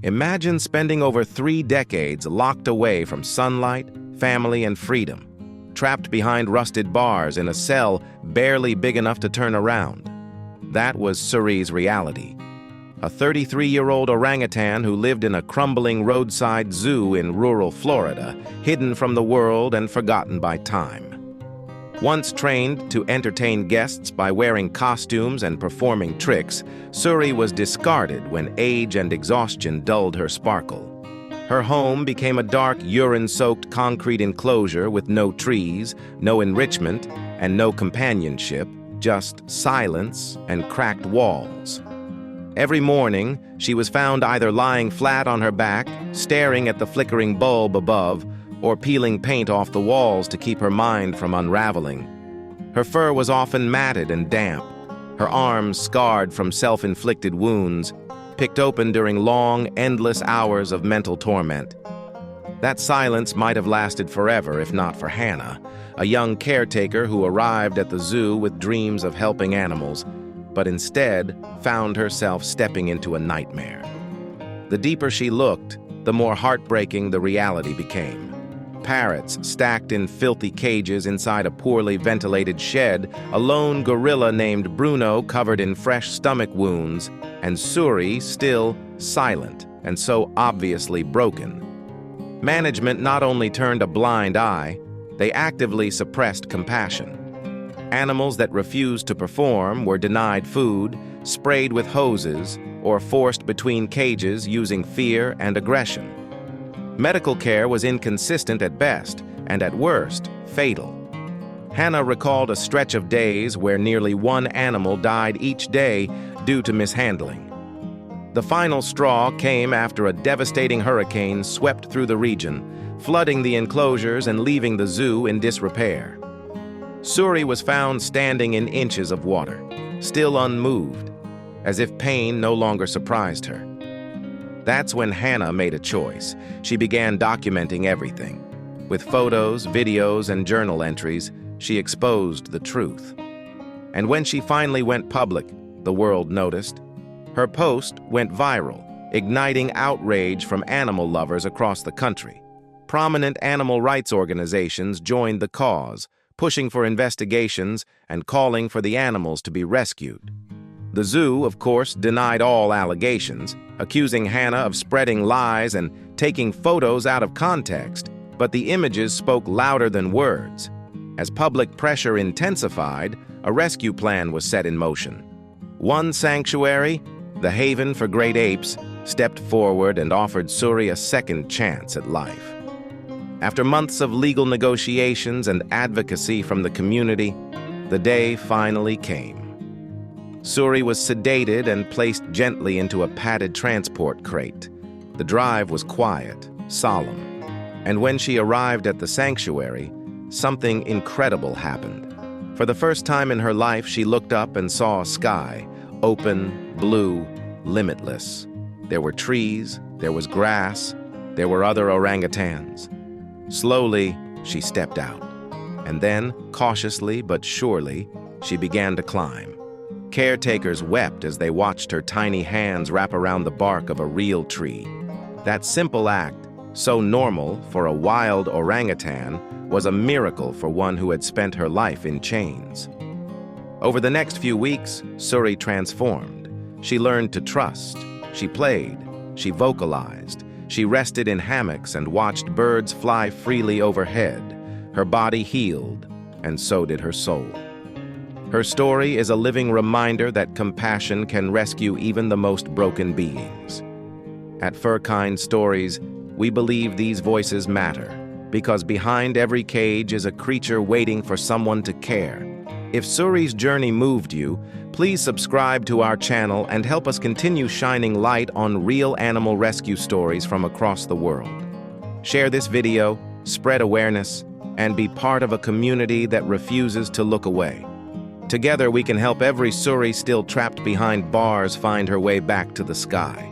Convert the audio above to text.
Imagine spending over 3 decades locked away from sunlight, family, and freedom, trapped behind rusted bars in a cell barely big enough to turn around. That was Suri's reality. A 33-year-old orangutan who lived in a crumbling roadside zoo in rural Florida, hidden from the world and forgotten by time. Once trained to entertain guests by wearing costumes and performing tricks, Suri was discarded when age and exhaustion dulled her sparkle. Her home became a dark, urine-soaked concrete enclosure with no trees, no enrichment, and no companionship, just silence and cracked walls. Every morning, she was found either lying flat on her back, staring at the flickering bulb above, or peeling paint off the walls to keep her mind from unraveling. Her fur was often matted and damp, her arms scarred from self-inflicted wounds, picked open during long, endless hours of mental torment. That silence might have lasted forever if not for Hannah, a young caretaker who arrived at the zoo with dreams of helping animals, but instead found herself stepping into a nightmare. The deeper she looked, the more heartbreaking the reality became. Parrots stacked in filthy cages inside a poorly ventilated shed, a lone gorilla named Bruno covered in fresh stomach wounds, and Suri still silent and so obviously broken. Management not only turned a blind eye, they actively suppressed compassion. Animals that refused to perform were denied food, sprayed with hoses, or forced between cages using fear and aggression. Medical care was inconsistent at best, and at worst, fatal. Hannah recalled a stretch of days where nearly one animal died each day due to mishandling. The final straw came after a devastating hurricane swept through the region, flooding the enclosures and leaving the zoo in disrepair. Suri was found standing in inches of water, still unmoved, as if pain no longer surprised her. That's when Hannah made a choice. She began documenting everything. With photos, videos, and journal entries, she exposed the truth. And when she finally went public, the world noticed. Her post went viral, igniting outrage from animal lovers across the country. Prominent animal rights organizations joined the cause, pushing for investigations and calling for the animals to be rescued. The zoo, of course, denied all allegations, accusing Hannah of spreading lies and taking photos out of context, but the images spoke louder than words. As public pressure intensified, a rescue plan was set in motion. One sanctuary, the Haven for Great Apes, stepped forward and offered Suri a second chance at life. After months of legal negotiations and advocacy from the community, the day finally came. Suri was sedated and placed gently into a padded transport crate. The drive was quiet, solemn, and when she arrived at the sanctuary, something incredible happened. For the first time in her life, she looked up and saw a sky, open, blue, limitless. There were trees, there was grass, there were other orangutans. Slowly, she stepped out, and then, cautiously but surely, she began to climb. Caretakers wept as they watched her tiny hands wrap around the bark of a real tree. That simple act, so normal for a wild orangutan, was a miracle for one who had spent her life in chains. Over the next few weeks, Suri transformed. She learned to trust. She played. She vocalized. She rested in hammocks and watched birds fly freely overhead. Her body healed, and so did her soul. Her story is a living reminder that compassion can rescue even the most broken beings. At Furkind Stories, we believe these voices matter, because behind every cage is a creature waiting for someone to care. If Suri's journey moved you, please subscribe to our channel and help us continue shining light on real animal rescue stories from across the world. Share this video, spread awareness, and be part of a community that refuses to look away. Together we can help every Suri still trapped behind bars find her way back to the sky.